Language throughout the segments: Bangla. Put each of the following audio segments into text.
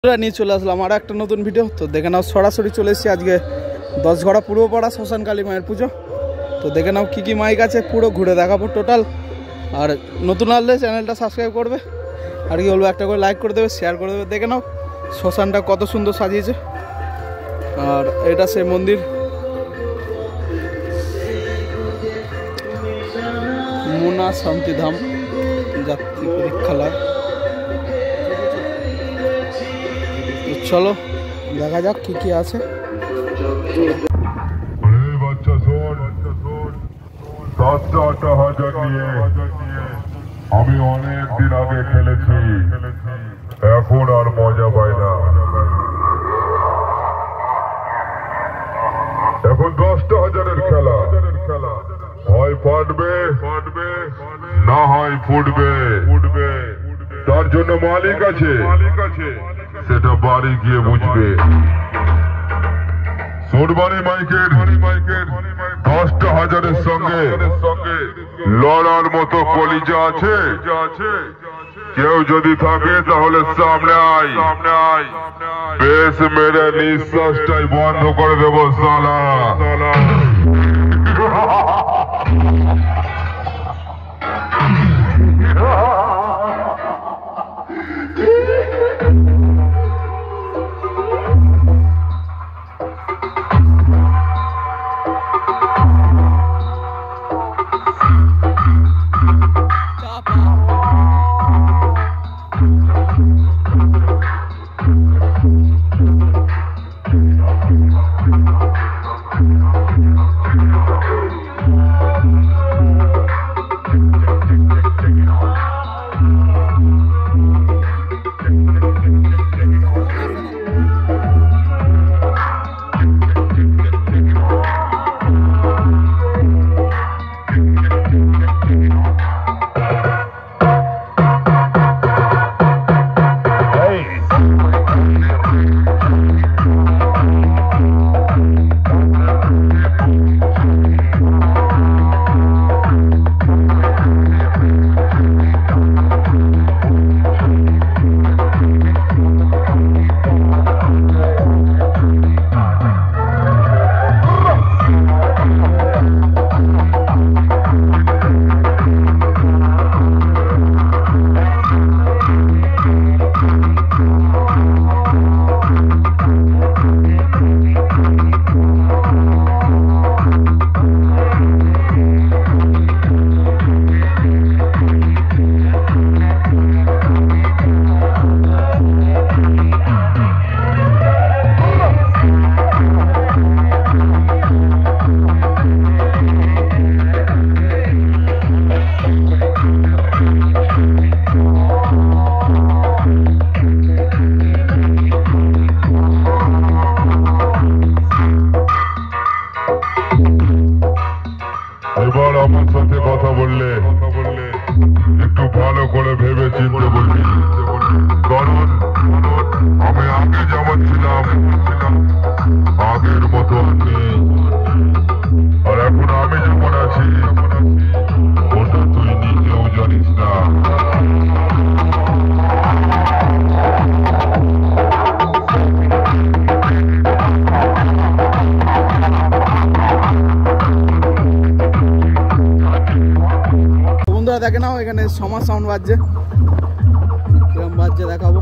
নিয়ে চলে আসলাম আর একটা নতুন ভিডিও। তো দেখে নাও সরাসরি চলে এসেছি আজকে 10 ঘড়া পূর্বপাড়া শ্মশান কালী মায়ের পুজো। তো দেখে নাও কী কী মাইক আছে, পুরো ঘুরে দেখাবো টোটাল। আর নতুন আসলে চ্যানেলটা সাবস্ক্রাইব করবে, আর কি বলবো, একটা করে লাইক করে দেবে, শেয়ার করে দেবে। দেখে নাও শ্মশানটা কত সুন্দর সাজিয়েছে। আর এটা সেই মন্দির, মুনা শান্তিধাম যাত্রী পরীক্ষালয়। চলো দেখা যাক কি কি আছে। আমি অনেক দিন আগে খেলেছি, এখন আর মজা পাই না। এখন 10,000-এর খেলা, হয় ফাটবে না হয় ফুটবে। তার জন্য মালিক আছে, সেটা বাড়ি গিয়ে বুঝবে। সোরবানি মাইকের 10,000-এর সঙ্গে লড়ার মতো কলিজা আছে। কেউ যদি থাকে তাহলে সামনে আয়, বেশ মেরে নিঃশ্বাসটাই বন্ধ করে দেবো সালা। এবার আমার সাথে কথা বললে একটু ভালো করে ভেবে চিন্তে বলবি, কারণ আমি আগে যেমন ছিলাম আগের মতো নেই। আর এখন আমি যেমন আছি ওটা তুই নিজেও জানিস না। বন্ধুরা দেখে নাও এখানে সমাজ সাউন্ড বাজছে, কিরম বাজছে দেখাবো।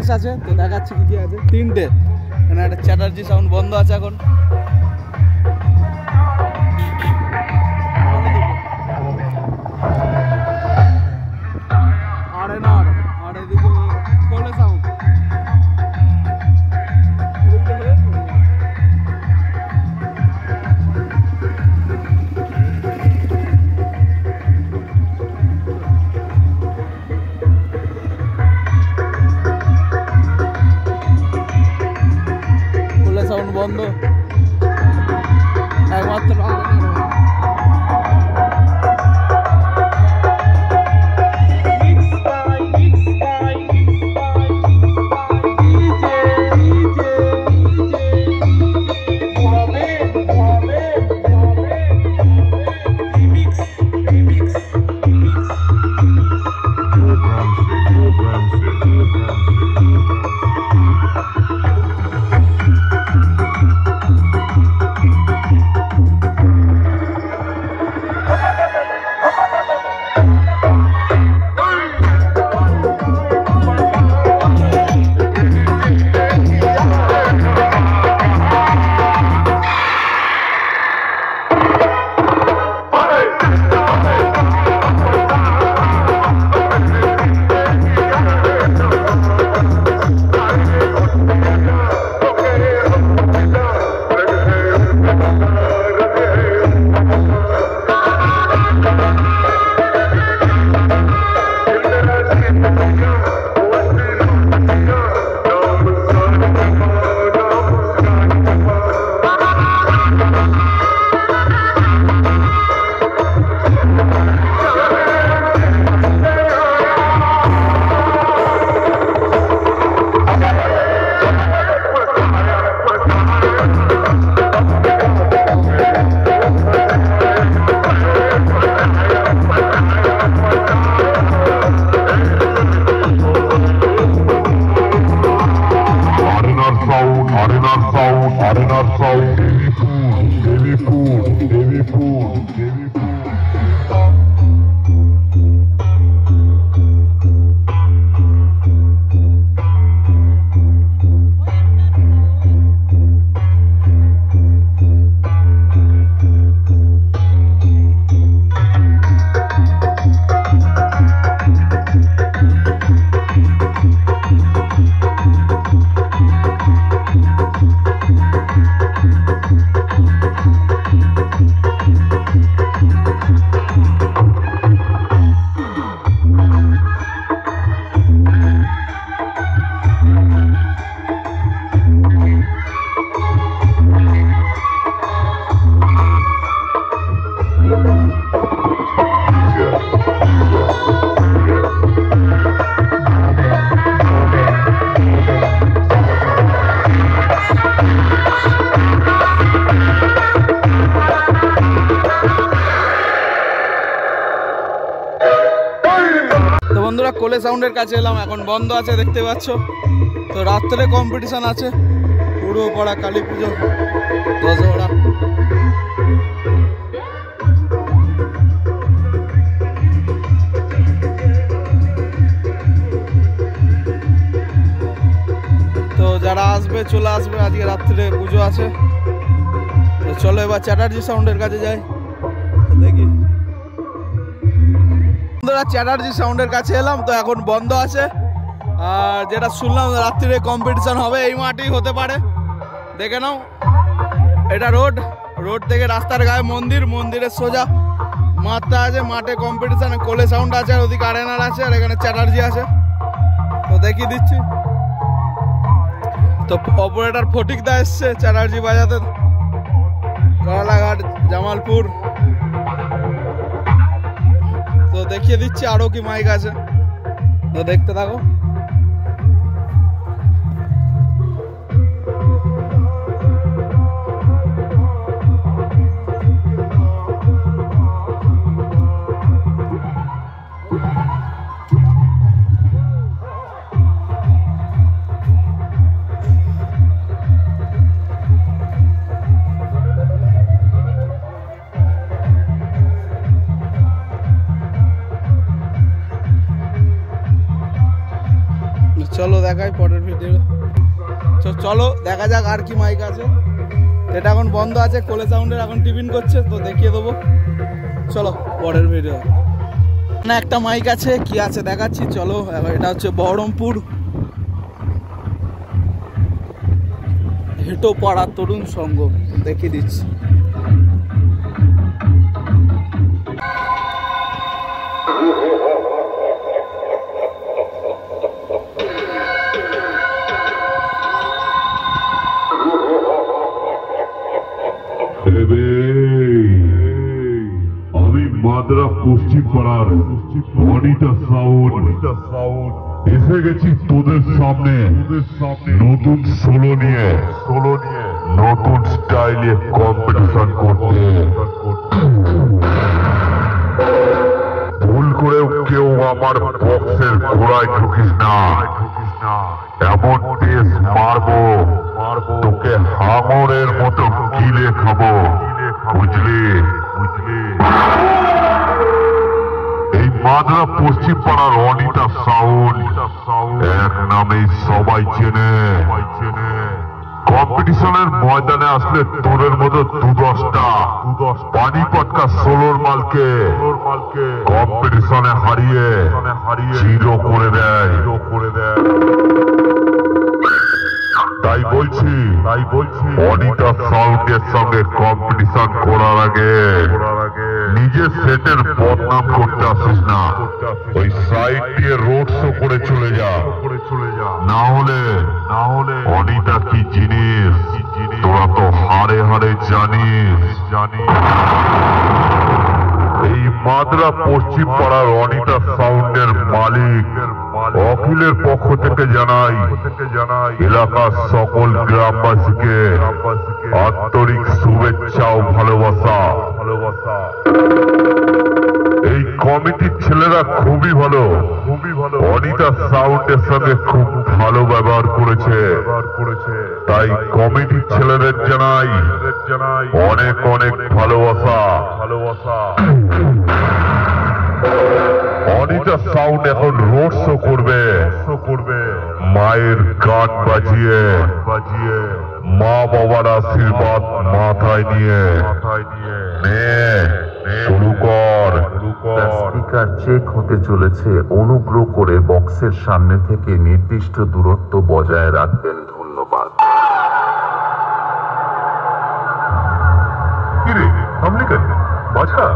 জিনিস আছে, তো দেখাচ্ছি কি কি আছে। 3টে। এখানে একটা চ্যাটার্জি সাউন্ড বন্ধ আছে এখন। আর এদিকে কোলে সাউন্ড। সাউন্ড বন্ধ একমাত্র। বন্ধুরা কোলে সাউন্ডের কাছে এলাম, এখন বন্ধ আছে দেখতে পাচ্ছ। তো রাত্রে কম্পিটিশন আছে, পুরো পড়া কালী পুজো দশহরা। তো যারা আসবে চলে আসবে, আজকে রাত্রে পুজো আছে। তো চলো এবার চ্যাটার্জি সাউন্ডের কাছে যাই, দেখি। বন্ধুরা চ্যাটার্জি সাউন্ডের কাছে এলাম, তো এখন বন্ধ আছে। আর যেটা শুনলাম রাত্রিরে কম্পিটিশন হবে, এই মাঠেই হতে পারে, দেখে নাও। এটা রোড থেকে রাস্তার গায়ে মন্দির, মন্দিরের সোজা মাঠটা আছে, মাঠে কম্পিটিশন। কোলে সাউন্ড আছে, আর ওদিকে আরেনার আছে, আর এখানে চ্যাটার্জি আছে। তো দেখিয়ে দিচ্ছি। তো অপারেটর ফটিক দা এসছে চ্যাটার্জি বাজাতে, কলাঘাট জামালপুর। তো দেখিয়ে দিচ্ছি আরো কি মাইক আছে, তো দেখতে থাকো। দেখাই পরের ভিডিও। চলো দেখা যাক আর কি মাইক আছে। এটা এখন বন্ধ আছে, কোলে সাউন্ডের এখন টিফিন করছে, তো দেখিয়ে দেবো। চলো পরের ভিডিও। না একটা মাইক আছে, কি আছে দেখাচ্ছি চলো। এটা হচ্ছে বহরমপুর হেটোপাড়া তরুণ সংঘ, দেখিয়ে দিচ্ছি। আমি মাদ্রা পশ্চিম পাড়ার অনিতা সাউন্ড এসে গেছি তোদের সামনে নতুন সোলো নিয়ে নতুন স্টাইলে কম্পিটিশন করতে। ভুল করেও কেউ আমার বক্সের ঘোড়ায় ঢুকিস না, এমন টেস্ট মারবো তোকে হাঙরের মতো গিলে খাবো, বুঝলি? এই মাদ্রা পশ্চিম পাড়ার অনিতা সাউন্ড এক নামেই সবাই চেনে। কম্পিটিশনের ময়দানে আসলে তোরের মতো দু-দশটা পানি পটকা সোলোর মালকে কম্পিটিশনে হারিয়ে জিরো করে দেয়। তাই বলছি অনিতা সাউন্ডের সঙ্গে কম্পিটিশন করার আগে নিজের সেটের বদনাম করতে আসিস না, ওই সাইড দিয়ে রোড শো করে চলে যা। না হলে অনিতা কি জিনিস তোরা তো হাড়ে জানিস। এই মাদ্রা পশ্চিম পাড়ার অনিতা সাউন্ডের মালিক অখিলের পক্ষ থেকে জানাই এলাকার সকল গ্রামবাসীকে আন্তরিক শুভেচ্ছা ও ভালোবাসা। এই কমিটির ছেলেরা খুবই ভালো, অনিতা সাউন্ডের সঙ্গে খুব ভালো ব্যবহার করেছে। তাই কমিটির ছেলেদের জানাই অনেক ভালোবাসা। অনিতা সাউন্ড এখন রোড শো করবে মায়ের গান বাজিয়ে, মা বাবার আশীর্বাদ মাথায় নিয়ে। শুরু কর। স্পিকার চেক হতে চলেছে, অনুগ্রহ করে বক্সের সামনে থেকে নির্দিষ্ট দূরত্ব বজায় রাখবেন, ধন্যবাদ। কিরে থামলি কেন? বাছা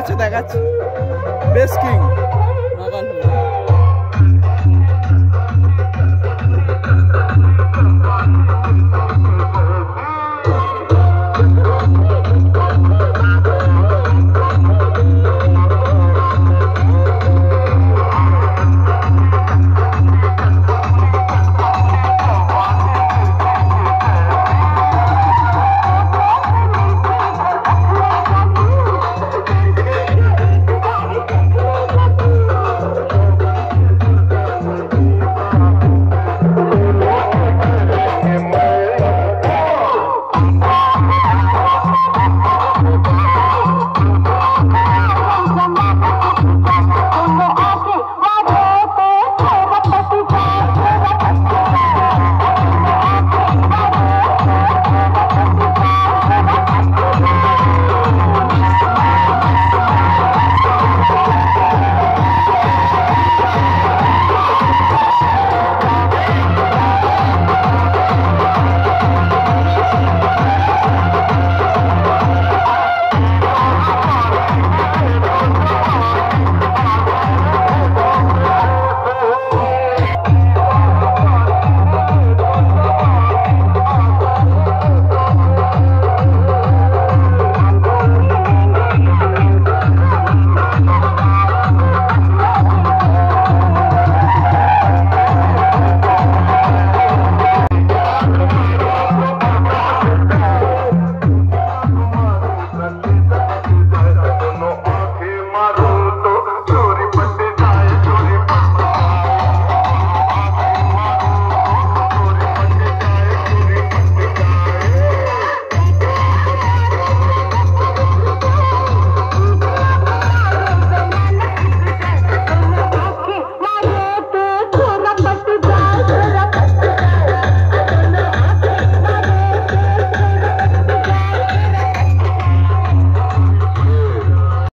আছে দেখাচ্ছি। Base king